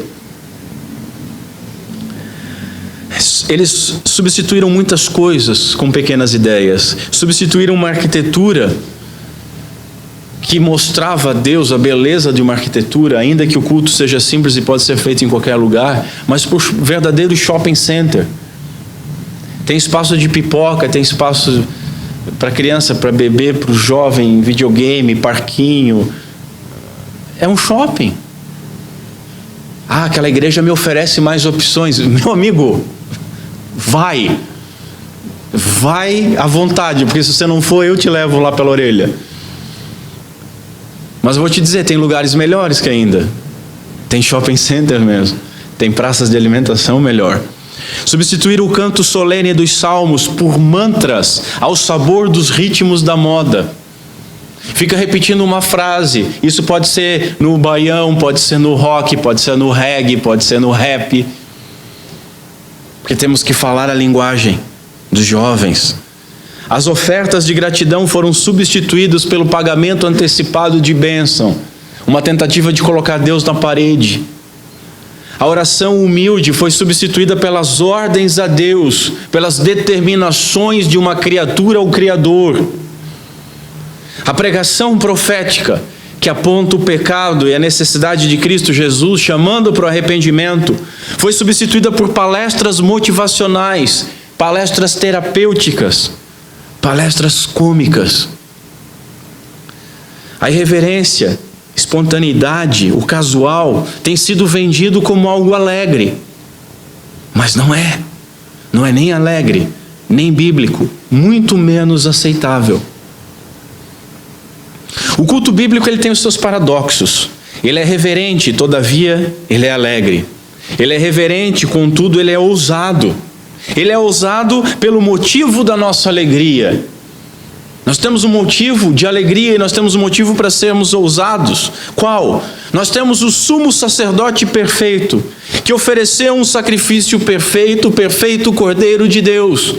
Eles substituíram muitas coisas com pequenas ideias. Substituíram uma arquitetura que mostrava a Deus a beleza de uma arquitetura, ainda que o culto seja simples e pode ser feito em qualquer lugar, mas por verdadeiro shopping center. Tem espaço de pipoca, tem espaço para criança, para bebê, para o jovem, videogame, parquinho. É um shopping. Aquela igreja me oferece mais opções. Meu amigo, vai à vontade, porque se você não for, eu te levo lá pela orelha. Mas eu vou te dizer, tem lugares melhores que ainda. Tem shopping center mesmo. Tem praças de alimentação melhor. Substituir o canto solene dos salmos por mantras ao sabor dos ritmos da moda. fica repetindo uma frase. Isso pode ser no baião, pode ser no rock, pode ser no reggae, pode ser no rap. Porque temos que falar a linguagem dos jovens. As ofertas de gratidão foram substituídas pelo pagamento antecipado de bênção, uma tentativa de colocar Deus na parede. A oração humilde foi substituída pelas ordens a Deus, pelas determinações de uma criatura ao Criador. A pregação profética, que aponta o pecado e a necessidade de Cristo Jesus, chamando para o arrependimento, foi substituída por palestras motivacionais, palestras terapêuticas, palestras cômicas. A irreverência, espontaneidade, o casual, tem sido vendido como algo alegre. Mas não é. Não é nem alegre, nem bíblico, muito menos aceitável. O culto bíblico ele tem os seus paradoxos. Ele é reverente, todavia ele é alegre. Ele é reverente, contudo ele é ousado. Ele é ousado pelo motivo da nossa alegria. Nós temos um motivo de alegria e nós temos um motivo para sermos ousados. Qual? Nós temos o sumo sacerdote perfeito, que ofereceu um sacrifício perfeito, o perfeito Cordeiro de Deus.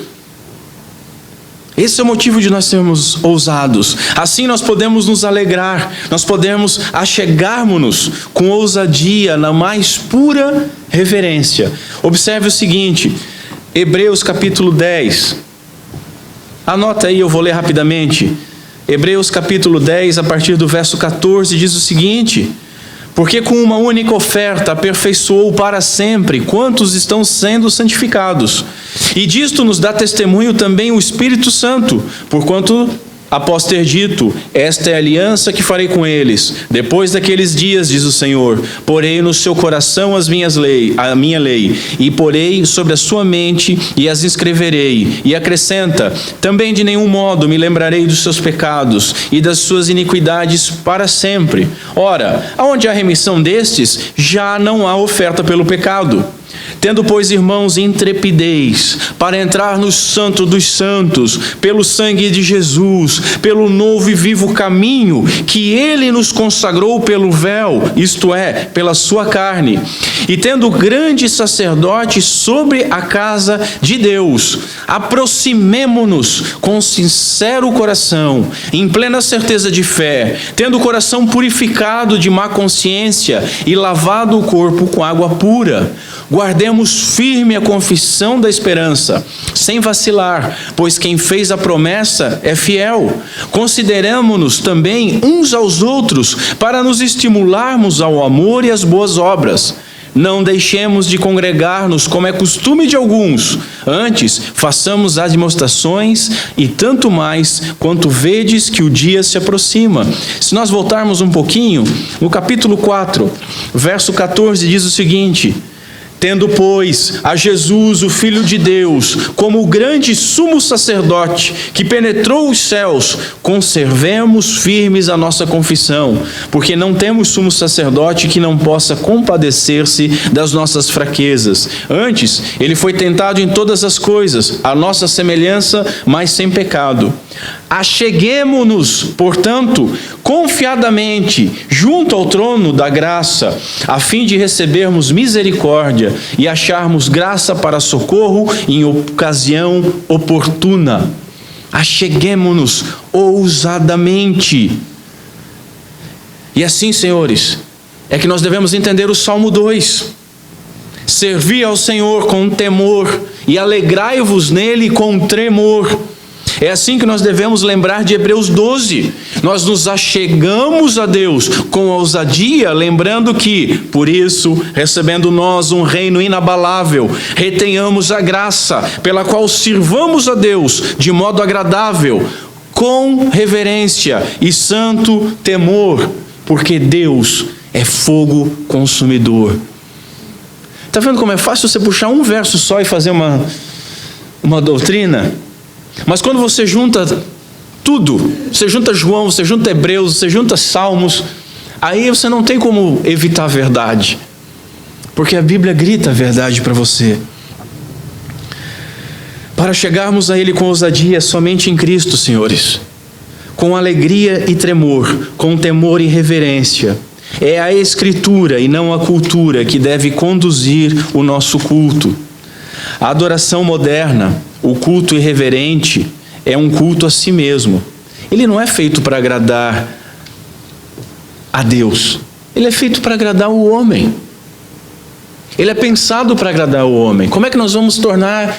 Esse é o motivo de nós sermos ousados. Assim nós podemos nos alegrar, nós podemos achegarmos-nos com ousadia na mais pura reverência. Observe o seguinte, Hebreus capítulo 10. Anota aí, eu vou ler rapidamente. Hebreus capítulo 10, a partir do verso 14, diz o seguinte: porque com uma única oferta aperfeiçoou para sempre quantos estão sendo santificados. E disto nos dá testemunho também o Espírito Santo, porquanto, após ter dito, esta é a aliança que farei com eles, depois daqueles dias, diz o Senhor, porei no seu coração a minha lei, e porei sobre a sua mente, e as escreverei. E acrescenta, também de nenhum modo me lembrarei dos seus pecados, e das suas iniquidades para sempre. Ora, aonde há remissão destes, já não há oferta pelo pecado. Tendo, pois, irmãos, intrepidez para entrar no Santo dos Santos, pelo sangue de Jesus, pelo novo e vivo caminho que Ele nos consagrou pelo véu, isto é, pela sua carne, e tendo grande sacerdote sobre a casa de Deus, aproximemo-nos com sincero coração, em plena certeza de fé, tendo o coração purificado de má consciência e lavado o corpo com água pura. Guardemos firme a confissão da esperança, sem vacilar, pois quem fez a promessa é fiel. Consideramo-nos também uns aos outros, para nos estimularmos ao amor e às boas obras. Não deixemos de congregar-nos, como é costume de alguns. Antes, façamos admoestações, e tanto mais, quanto vedes que o dia se aproxima. Se nós voltarmos um pouquinho, no capítulo 4, verso 14, diz o seguinte: tendo, pois, a Jesus, o Filho de Deus, como o grande sumo sacerdote que penetrou os céus, conservemos firmes a nossa confissão, porque não temos sumo sacerdote que não possa compadecer-se das nossas fraquezas. Antes, ele foi tentado em todas as coisas, à nossa semelhança, mas sem pecado. Acheguemo-nos, portanto, confiadamente junto ao trono da graça, a fim de recebermos misericórdia e acharmos graça para socorro em ocasião oportuna. Acheguemo-nos ousadamente. E assim, senhores, é que nós devemos entender o Salmo 2. Servi ao Senhor com temor e alegrai-vos nele com tremor. É assim que nós devemos lembrar de Hebreus 12. Nós nos achegamos a Deus com ousadia, lembrando que, por isso, recebendo nós um reino inabalável, retenhamos a graça pela qual sirvamos a Deus de modo agradável, com reverência e santo temor, porque Deus é fogo consumidor. Está vendo como é fácil você puxar um verso só e fazer uma doutrina? Mas quando você junta tudo, você junta João, você junta Hebreus, você junta Salmos, aí você não tem como evitar a verdade, porque a Bíblia grita a verdade para você. Para chegarmos a Ele com ousadia somente em Cristo, senhores, com alegria e tremor, com temor e reverência. É a Escritura e não a cultura que deve conduzir o nosso culto. A adoração moderna, o culto irreverente, é um culto a si mesmo. Ele não é feito para agradar a Deus. Ele é feito para agradar o homem. Ele é pensado para agradar o homem. Como é que nós vamos tornar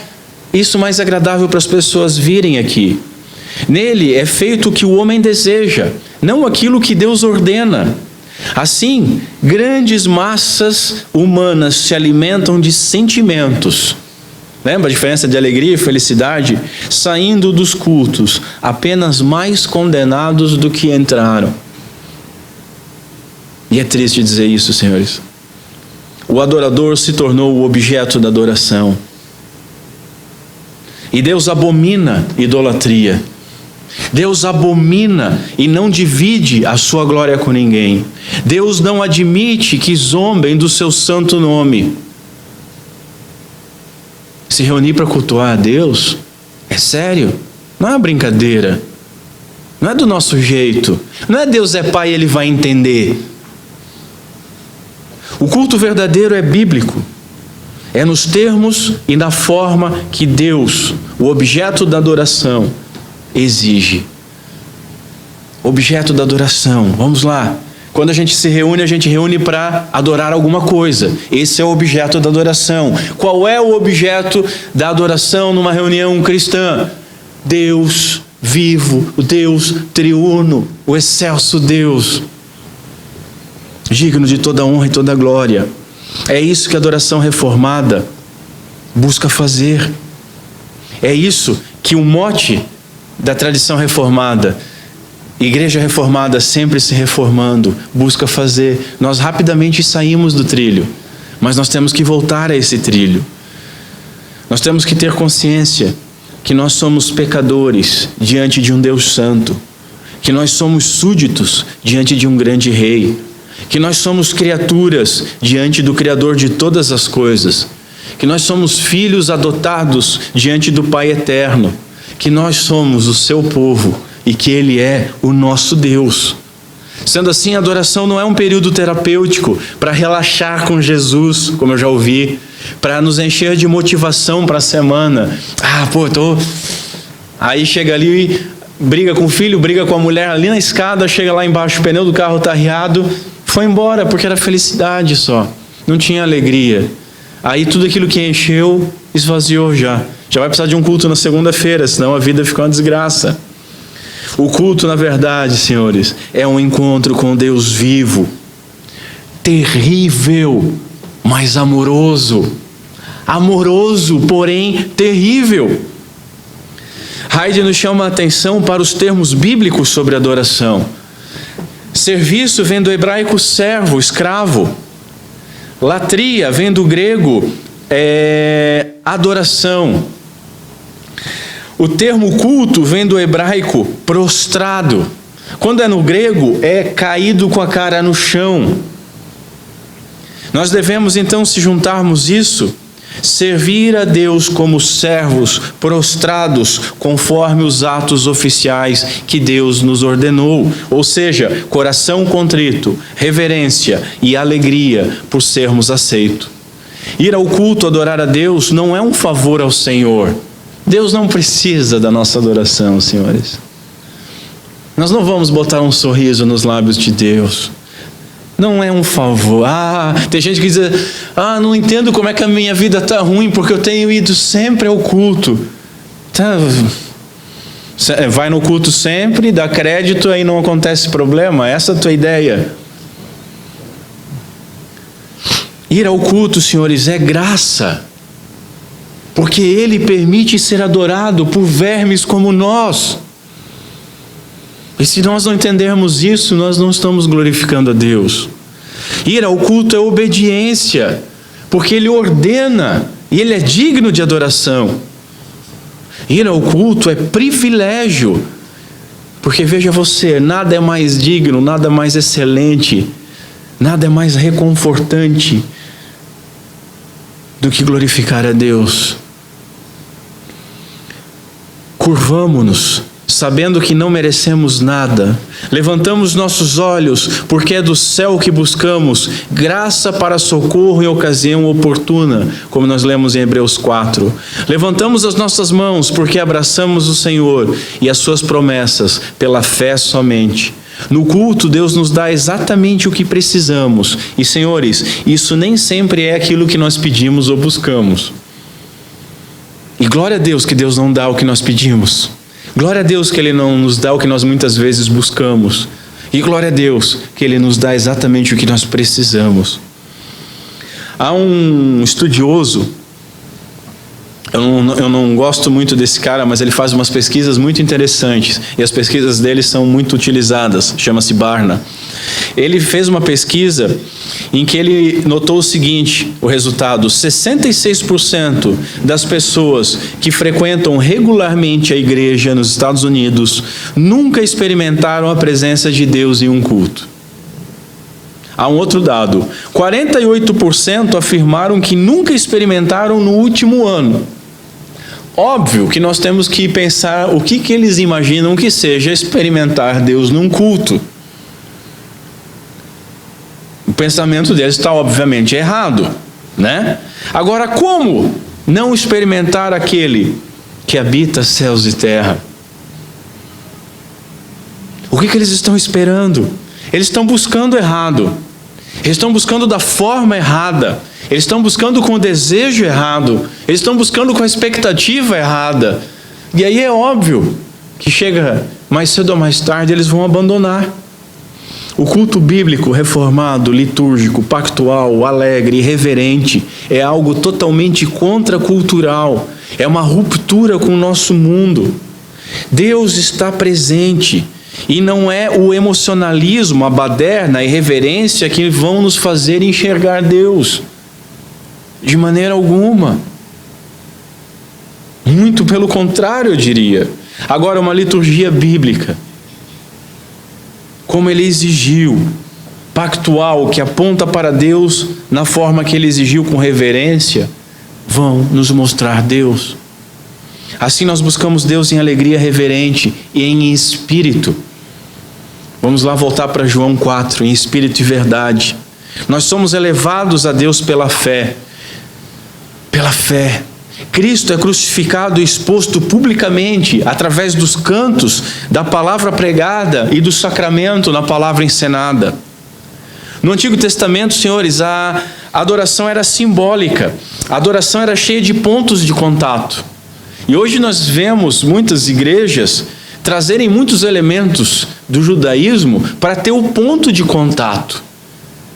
isso mais agradável para as pessoas virem aqui? Nele é feito o que o homem deseja, não aquilo que Deus ordena. Assim, grandes massas humanas se alimentam de sentimentos. Lembra a diferença de alegria e felicidade? Saindo dos cultos, apenas mais condenados do que entraram. E é triste dizer isso, senhores. O adorador se tornou o objeto da adoração. E Deus abomina idolatria. Deus abomina e não divide a sua glória com ninguém. Deus não admite que zombem do seu santo nome. Se reunir para cultuar a Deus é sério, não é uma brincadeira, não é do nosso jeito, não é Deus é Pai e Ele vai entender. O culto verdadeiro é bíblico, é nos termos e na forma que Deus, o objeto da adoração, exige. Objeto da adoração, vamos lá. Quando a gente reúne para adorar alguma coisa. Esse é o objeto da adoração. Qual é o objeto da adoração numa reunião cristã? Deus vivo, o Deus triuno, o excelso Deus, digno de toda honra e toda glória. É isso que a adoração reformada busca fazer. É isso que o mote da tradição reformada, Igreja Reformada sempre se reformando, busca fazer. Nós rapidamente saímos do trilho, mas nós temos que voltar a esse trilho. Nós temos que ter consciência que nós somos pecadores diante de um Deus santo, que nós somos súditos diante de um grande rei, que nós somos criaturas diante do Criador de todas as coisas, que nós somos filhos adotados diante do Pai eterno, que nós somos o seu povo e que Ele é o nosso Deus. Sendo assim, a adoração não é um período terapêutico para relaxar com Jesus, como eu já ouvi, para nos encher de motivação para a semana. Aí chega ali, briga com o filho, briga com a mulher ali na escada, chega lá embaixo, o pneu do carro está arriado, foi embora porque era felicidade só, não tinha alegria. Aí tudo aquilo que encheu, esvaziou já. Já vai precisar de um culto na segunda-feira, senão a vida fica uma desgraça. O culto, na verdade, senhores, é um encontro com Deus vivo, terrível, mas amoroso. Amoroso, porém terrível. Heide nos chama a atenção para os termos bíblicos sobre adoração. Serviço vem do hebraico servo, escravo. Latria vem do grego adoração. O termo culto vem do hebraico prostrado. Quando é no grego, é caído com a cara no chão. Nós devemos então, se juntarmos isso, servir a Deus como servos prostrados, conforme os atos oficiais que Deus nos ordenou. Ou seja, coração contrito, reverência e alegria por sermos aceitos. Ir ao culto, adorar a Deus, não é um favor ao Senhor. Deus não precisa da nossa adoração, senhores. Nós não vamos botar um sorriso nos lábios de Deus. Não é um favor. Tem gente que diz, não entendo como é que a minha vida está ruim, porque eu tenho ido sempre ao culto. Vai no culto sempre, dá crédito, aí não acontece problema. Essa é a tua ideia. Ir ao culto, senhores, é graça. Porque Ele permite ser adorado por vermes como nós. E se nós não entendermos isso, nós não estamos glorificando a Deus. Ir ao culto é obediência, porque Ele ordena, e Ele é digno de adoração. Ir ao culto é privilégio, porque veja você, nada é mais digno, nada mais excelente, nada é mais reconfortante do que glorificar a Deus. Curvamo-nos sabendo que não merecemos nada. Levantamos nossos olhos, porque é do céu que buscamos graça para socorro em ocasião oportuna, como nós lemos em Hebreus 4. Levantamos as nossas mãos, porque abraçamos o Senhor e as suas promessas pela fé somente. No culto, Deus nos dá exatamente o que precisamos. E, senhores, isso nem sempre é aquilo que nós pedimos ou buscamos. E glória a Deus que Deus não dá o que nós pedimos. Glória a Deus que Ele não nos dá o que nós muitas vezes buscamos. E glória a Deus que Ele nos dá exatamente o que nós precisamos. Há um estudioso, eu não gosto muito desse cara, mas ele faz umas pesquisas muito interessantes. E as pesquisas dele são muito utilizadas. Chama-se Barna. Ele fez uma pesquisa em que ele notou o seguinte, o resultado: 66% das pessoas que frequentam regularmente a igreja nos Estados Unidos nunca experimentaram a presença de Deus em um culto. Há um outro dado: 48% afirmaram que nunca experimentaram no último ano. Óbvio que nós temos que pensar o que eles imaginam que seja experimentar Deus num culto. O pensamento deles está obviamente errado, né? Agora, como não experimentar aquele que habita céus e terra? O que eles estão esperando? Eles estão buscando errado. Eles estão buscando da forma errada. Eles estão buscando com o desejo errado. Eles estão buscando com a expectativa errada. E aí é óbvio que chega mais cedo ou mais tarde eles vão abandonar. O culto bíblico, reformado, litúrgico, pactual, alegre, irreverente, é algo totalmente contracultural. É uma ruptura com o nosso mundo. Deus está presente. E não é o emocionalismo, a baderna, a irreverência que vão nos fazer enxergar Deus. De maneira alguma. Muito pelo contrário, eu diria. Agora, uma liturgia bíblica, como Ele exigiu, pactual, que aponta para Deus na forma que Ele exigiu com reverência, vão nos mostrar Deus. Assim nós buscamos Deus em alegria reverente e em espírito. Vamos lá voltar para João 4, em espírito e verdade. Nós somos elevados a Deus pela fé. Pela fé. Cristo é crucificado e exposto publicamente através dos cantos, da palavra pregada e do sacramento na palavra encenada. No Antigo Testamento, senhores, a adoração era simbólica. A adoração era cheia de pontos de contato. E hoje nós vemos muitas igrejas trazerem muitos elementos do judaísmo para ter o ponto de contato.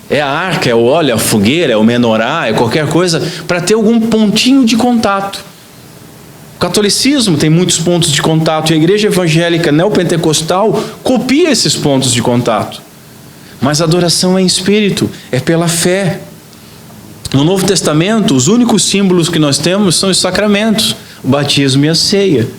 É a arca, é o óleo, é a fogueira, é o menorá, é qualquer coisa, para ter algum pontinho de contato. O catolicismo tem muitos pontos de contato e a igreja evangélica neopentecostal copia esses pontos de contato. Mas a adoração é em espírito, é pela fé. No Novo Testamento, os únicos símbolos que nós temos são os sacramentos, o batismo e a ceia.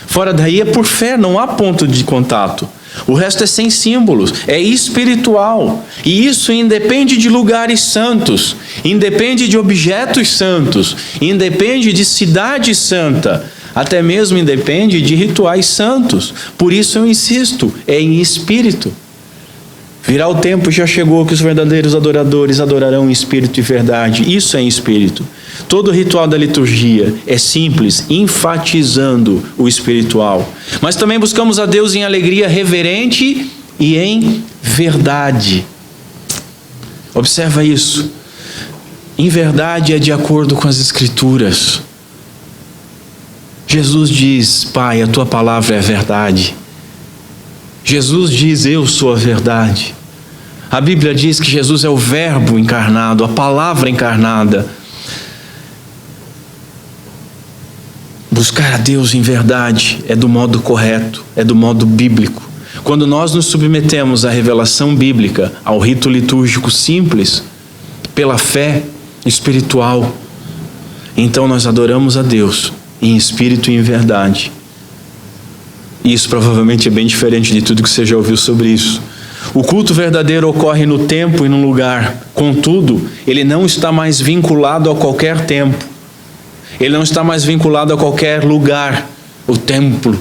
Fora daí é por fé, não há ponto de contato. O resto é sem símbolos, é espiritual. E isso independe de lugares santos, independe de objetos santos, independe de cidade santa, até mesmo independe de rituais santos. Por isso eu insisto, é em espírito. Virá o tempo, já chegou, que os verdadeiros adoradores adorarão em espírito e verdade. Isso é em espírito. Todo ritual da liturgia é simples, enfatizando o espiritual. Mas também buscamos a Deus em alegria reverente e em verdade. Observa isso. Em verdade é de acordo com as Escrituras. Jesus diz: Pai, a tua palavra é a verdade. Jesus diz: eu sou a verdade. A Bíblia diz que Jesus é o Verbo encarnado, a palavra encarnada. Buscar a Deus em verdade é do modo correto, é do modo bíblico. Quando nós nos submetemos à revelação bíblica, ao rito litúrgico simples, pela fé espiritual, então nós adoramos a Deus em espírito e em verdade. Isso provavelmente é bem diferente de tudo que você já ouviu sobre isso. O culto verdadeiro ocorre no tempo e no lugar. Contudo, ele não está mais vinculado a qualquer tempo. Ele não está mais vinculado a qualquer lugar. O templo,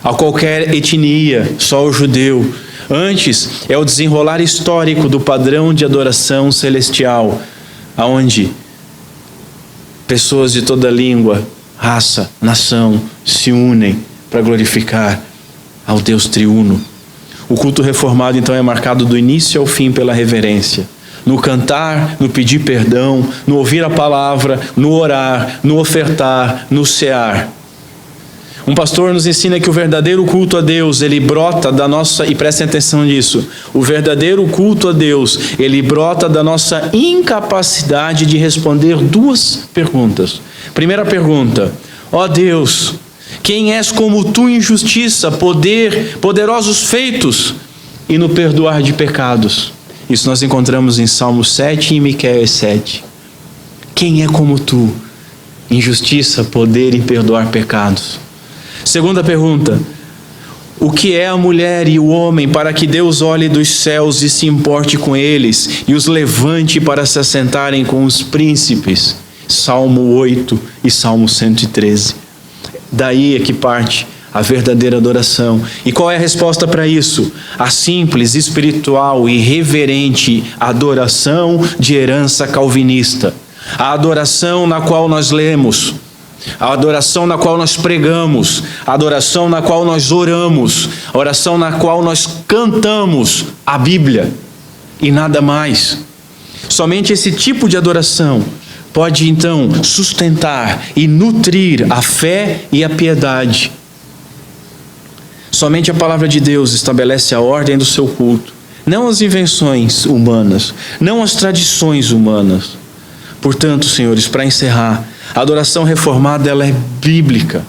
a qualquer etnia, só o judeu. Antes, é o desenrolar histórico do padrão de adoração celestial, aonde pessoas de toda língua, raça, nação se unem para glorificar ao Deus triuno. O culto reformado, então, é marcado do início ao fim pela reverência. No cantar, no pedir perdão, no ouvir a palavra, no orar, no ofertar, no cear. Um pastor nos ensina que o verdadeiro culto a Deus, ele brota da nossa, e prestem atenção nisso, o verdadeiro culto a Deus, ele brota da nossa incapacidade de responder duas perguntas. Primeira pergunta: ó Deus, quem és como tu em justiça, poderosos feitos e no perdoar de pecados? Isso nós encontramos em Salmo 7 e em Miqueias 7. Quem é como tu em justiça, poder em perdoar pecados? Segunda pergunta: o que é a mulher e o homem para que Deus olhe dos céus e se importe com eles e os levante para se assentarem com os príncipes? Salmo 8 e Salmo 113. Daí é que parte a verdadeira adoração. E qual é a resposta para isso? A simples, espiritual e reverente adoração de herança calvinista. A adoração na qual nós lemos, a adoração na qual nós pregamos, a adoração na qual nós oramos, a oração na qual nós cantamos a Bíblia e nada mais. Somente esse tipo de adoração pode então sustentar e nutrir a fé e a piedade. Somente a palavra de Deus estabelece a ordem do seu culto, não as invenções humanas, não as tradições humanas. Portanto, senhores, para encerrar, a adoração reformada ela é bíblica.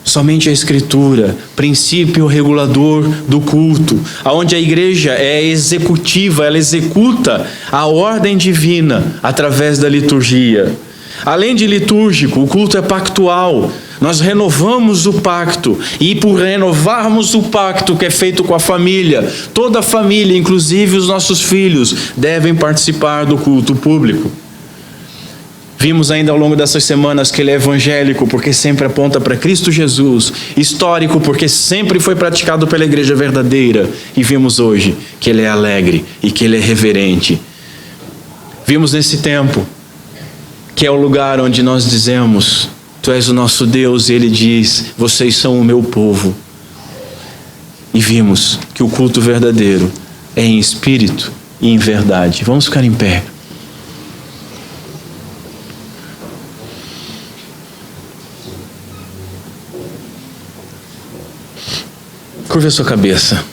Somente a Escritura, princípio regulador do culto, aonde a igreja é executiva, ela executa a ordem divina através da liturgia. Além de litúrgico, o culto é pactual. Nós renovamos o pacto, e por renovarmos o pacto que é feito com a família, toda a família, inclusive os nossos filhos, devem participar do culto público. Vimos ainda ao longo dessas semanas que ele é evangélico porque sempre aponta para Cristo Jesus, histórico porque sempre foi praticado pela igreja verdadeira, e vimos hoje que ele é alegre e que ele é reverente. Vimos nesse tempo que é o lugar onde nós dizemos: tu és o nosso Deus, e ele diz: vocês são o meu povo. E vimos que o culto verdadeiro é em espírito e em verdade. Vamos ficar em pé. Curva a sua cabeça.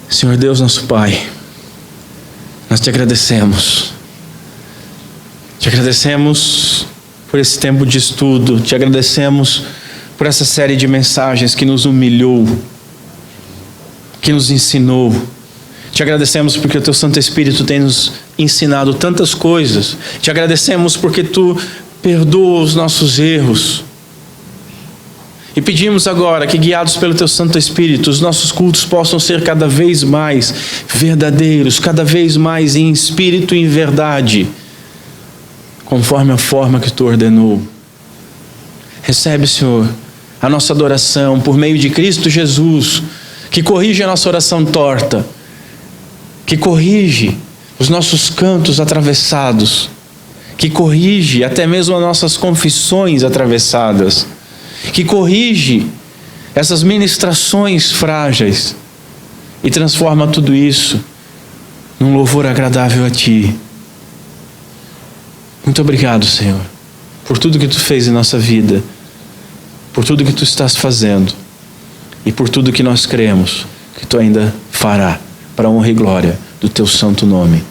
Senhor Deus, nosso Pai, nós te agradecemos. Te agradecemos por esse tempo de estudo. Te agradecemos por essa série de mensagens que nos humilhou, que nos ensinou. Te agradecemos porque o Teu Santo Espírito tem nos ensinado tantas coisas. Te agradecemos porque Tu perdoa os nossos erros. E pedimos agora que, guiados pelo Teu Santo Espírito, os nossos cultos possam ser cada vez mais verdadeiros, cada vez mais em espírito e em verdade, conforme a forma que Tu ordenou. Recebe, Senhor, a nossa adoração por meio de Cristo Jesus, que corrige a nossa oração torta, que corrige os nossos cantos atravessados, que corrige até mesmo as nossas confissões atravessadas, que corrige essas ministrações frágeis e transforma tudo isso num louvor agradável a Ti. Muito obrigado, Senhor, por tudo que Tu fez em nossa vida, por tudo que Tu estás fazendo e por tudo que nós cremos que Tu ainda fará, para a honra e glória do Teu santo nome.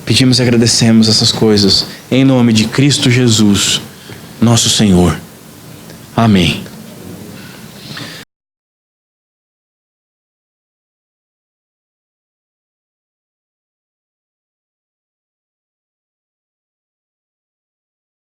Pedimos e agradecemos essas coisas em nome de Cristo Jesus, nosso Senhor. Amém.